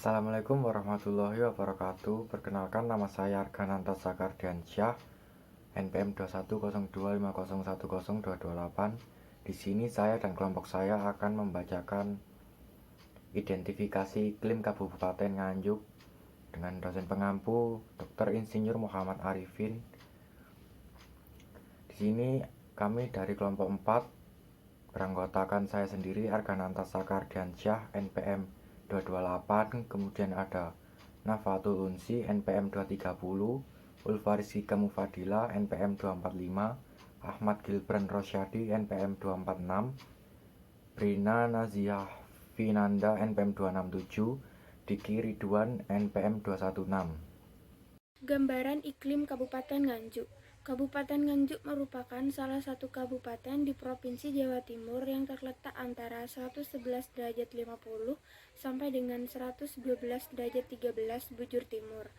Assalamualaikum warahmatullahi wabarakatuh. Perkenalkan, nama saya Argananta Sakardiansyah, NPM 21025010228. Di sini saya dan kelompok saya akan membacakan identifikasi iklim Kabupaten Nganjuk dengan dosen pengampu Dr. Insinyur Muhammad Arifin. Di sini kami dari kelompok 4 beranggotakan saya sendiri Argananta Sakardiansyah, NPM 228, kemudian ada Nafatul Unsi, NPM 230, Ulfarizika Mufadila, NPM 245, Ahmad Gilbran Rosyadi, NPM 246, Brina Naziah Finanda, NPM 267, Diki Ridwan, NPM 216. Gambaran iklim Kabupaten Nganjuk. Kabupaten Nganjuk merupakan salah satu kabupaten di Provinsi Jawa Timur yang terletak antara 111 derajat 50 sampai dengan 112 derajat 13 bujur timur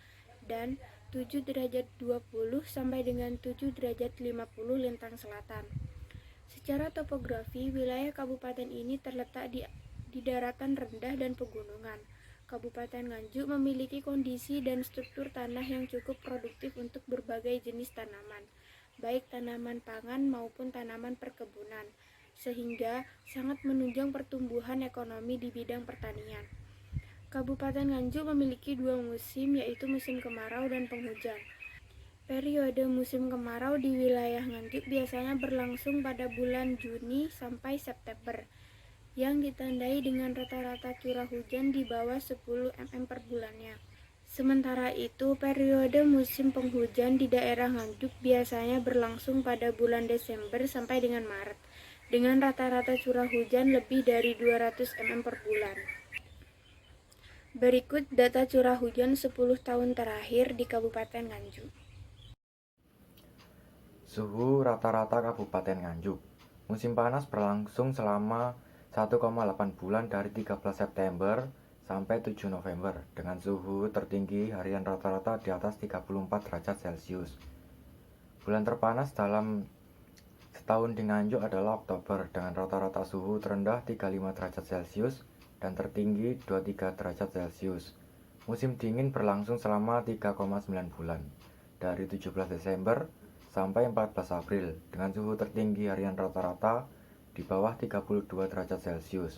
dan 7 derajat 20 sampai dengan 7 derajat 50 lintang selatan. Secara topografi, wilayah kabupaten ini terletak di daratan rendah dan pegunungan. Kabupaten Nganjuk memiliki kondisi dan struktur tanah yang cukup produktif untuk berbagai jenis tanaman, baik tanaman pangan maupun tanaman perkebunan, sehingga sangat menunjang pertumbuhan ekonomi di bidang pertanian. Kabupaten Nganjuk memiliki dua musim, yaitu musim kemarau dan penghujan. Periode musim kemarau di wilayah Nganjuk biasanya berlangsung pada bulan Juni sampai September, yang ditandai dengan rata-rata curah hujan di bawah 10 mm per bulannya. Sementara itu, periode musim penghujan di daerah Nganjuk biasanya berlangsung pada bulan Desember sampai dengan Maret, dengan rata-rata curah hujan lebih dari 200 mm per bulan. Berikut data curah hujan 10 tahun terakhir di Kabupaten Nganjuk. Suhu rata-rata Kabupaten Nganjuk. Musim panas berlangsung selama 1,8 bulan dari 13 September sampai 7 November dengan suhu tertinggi harian rata-rata di atas 34 derajat Celcius. Bulan terpanas dalam setahun di Nganjuk adalah Oktober dengan rata-rata suhu terendah 35 derajat Celcius dan tertinggi 23 derajat Celcius. Musim dingin berlangsung selama 3,9 bulan dari 17 Desember sampai 14 April dengan suhu tertinggi harian rata-rata di bawah 32 derajat Celcius.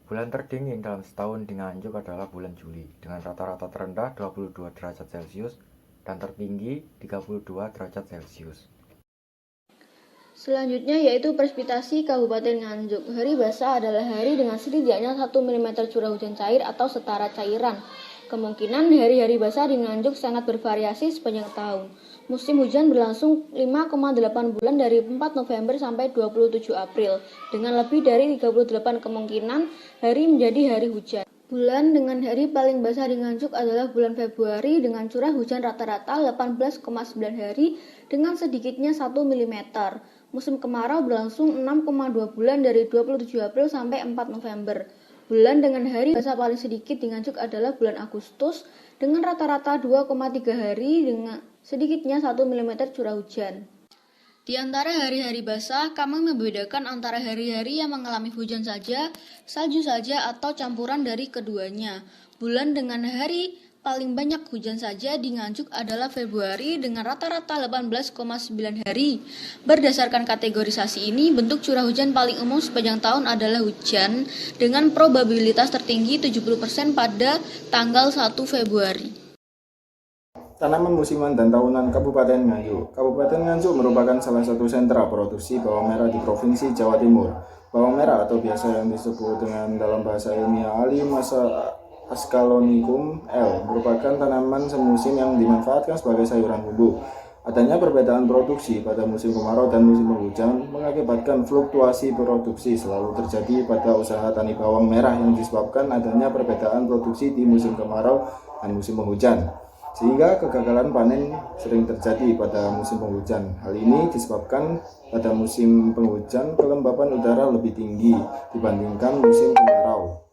Bulan terdingin dalam setahun di Nganjuk adalah bulan Juli dengan rata-rata terendah 22 derajat Celcius dan tertinggi 32 derajat Celcius. Selanjutnya yaitu presipitasi Kabupaten Nganjuk. Hari basah adalah hari dengan setidaknya 1 mm curah hujan cair atau setara cairan. Kemungkinan hari-hari basah di Nganjuk sangat bervariasi sepanjang tahun. Musim hujan berlangsung 5,8 bulan dari 4 November sampai 27 April, dengan lebih dari 38 kemungkinan hari menjadi hari hujan. Bulan dengan hari paling basah di Nganjuk adalah bulan Februari dengan curah hujan rata-rata 18,9 hari dengan sedikitnya 1 mm. Musim kemarau berlangsung 6,2 bulan dari 27 April sampai 4 November. Bulan dengan hari basah paling sedikit di Nganjuk adalah bulan Agustus dengan rata-rata 2,3 hari dengan sedikitnya 1 mm curah hujan. Di antara hari-hari basah, kami membedakan antara hari-hari yang mengalami hujan saja, salju saja, atau campuran dari keduanya. Bulan dengan hari paling banyak hujan saja di Nganjuk adalah Februari dengan rata-rata 18,9 hari. Berdasarkan kategorisasi ini, bentuk curah hujan paling umum sepanjang tahun adalah hujan dengan probabilitas tertinggi 70% pada tanggal 1 Februari. Tanaman musiman dan tahunan Kabupaten Nganjuk. Kabupaten Nganjuk merupakan salah satu sentra produksi bawang merah di Provinsi Jawa Timur. Bawang merah atau biasa yang disebut dengan dalam bahasa ilmiah Alimasa Ascalonicum L merupakan tanaman semusim yang dimanfaatkan sebagai sayuran bumbu. Adanya perbedaan produksi pada musim kemarau dan musim penghujan mengakibatkan fluktuasi produksi selalu terjadi pada usaha tani bawang merah yang disebabkan adanya perbedaan produksi di musim kemarau dan musim penghujan, sehingga kegagalan panen sering terjadi pada musim penghujan. Hal ini disebabkan pada musim penghujan kelembapan udara lebih tinggi dibandingkan musim kemarau,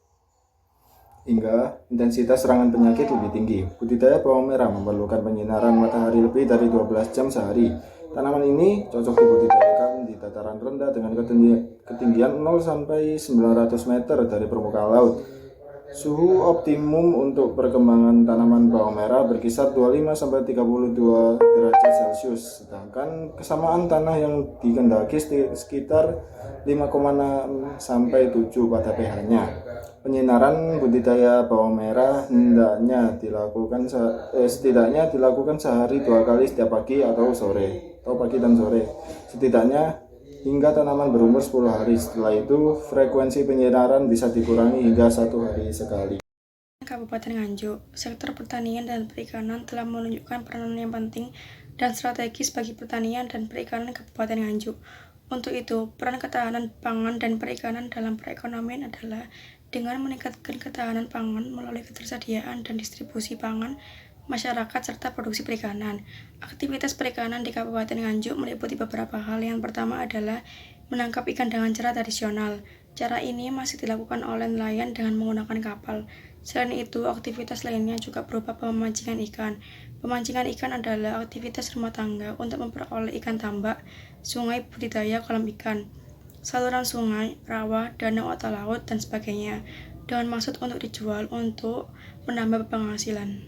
hingga intensitas serangan penyakit lebih tinggi. Budidaya bawang merah memerlukan penyinaran matahari lebih dari 12 jam sehari. Tanaman ini cocok dibudidayakan di dataran rendah dengan ketinggian 0 sampai 900 meter dari permukaan laut. Suhu optimum untuk perkembangan tanaman bawang merah berkisar 25-32 derajat Celcius, sedangkan kesamaan tanah yang dikehendaki sekitar 5,6 sampai 7 pada pH-nya. Penyinaran budidaya bawang merah setidaknya dilakukan sehari 2 kali setiap pagi dan sore. Setidaknya hingga tanaman berumur 10 hari. Setelah itu, frekuensi penyinaran bisa dikurangi hingga 1 hari sekali. Kabupaten Nganjuk, sektor pertanian dan perikanan telah menunjukkan peranan yang penting dan strategis bagi pertanian dan perikanan Kabupaten Nganjuk. Untuk itu, peran ketahanan pangan dan perikanan dalam perekonomian adalah dengan meningkatkan ketahanan pangan melalui ketersediaan dan distribusi pangan masyarakat serta produksi perikanan. Aktivitas perikanan di Kabupaten Nganjuk meliputi beberapa hal. Yang pertama adalah menangkap ikan dengan cara tradisional. Cara ini masih dilakukan oleh nelayan dengan menggunakan kapal. Selain itu, aktivitas lainnya juga berupa pemancingan ikan. Pemancingan ikan adalah aktivitas rumah tangga untuk memperoleh ikan tambak, sungai budidaya kolam ikan, saluran sungai, rawa, danau atau laut, dan sebagainya, dengan maksud untuk dijual untuk menambah penghasilan.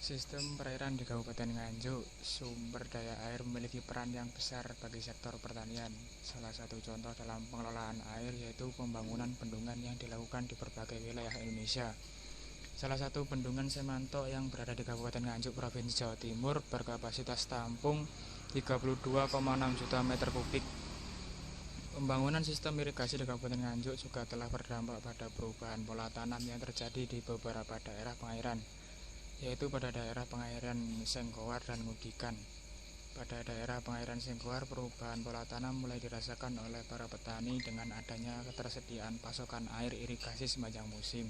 Sistem perairan di Kabupaten Nganjuk, sumber daya air memiliki peran yang besar bagi sektor pertanian. Salah satu contoh dalam pengelolaan air yaitu pembangunan bendungan yang dilakukan di berbagai wilayah Indonesia. Salah satu bendungan Semanto yang berada di Kabupaten Nganjuk, Provinsi Jawa Timur, berkapasitas tampung 32,6 juta meter kubik. Pembangunan sistem irigasi di Kabupaten Nganjuk juga telah berdampak pada perubahan pola tanam yang terjadi di beberapa daerah pengairan, yaitu pada daerah pengairan Sengkoar dan Ngudikan. Pada daerah pengairan Sengkoar, perubahan pola tanam mulai dirasakan oleh para petani dengan adanya ketersediaan pasokan air irigasi sepanjang musim.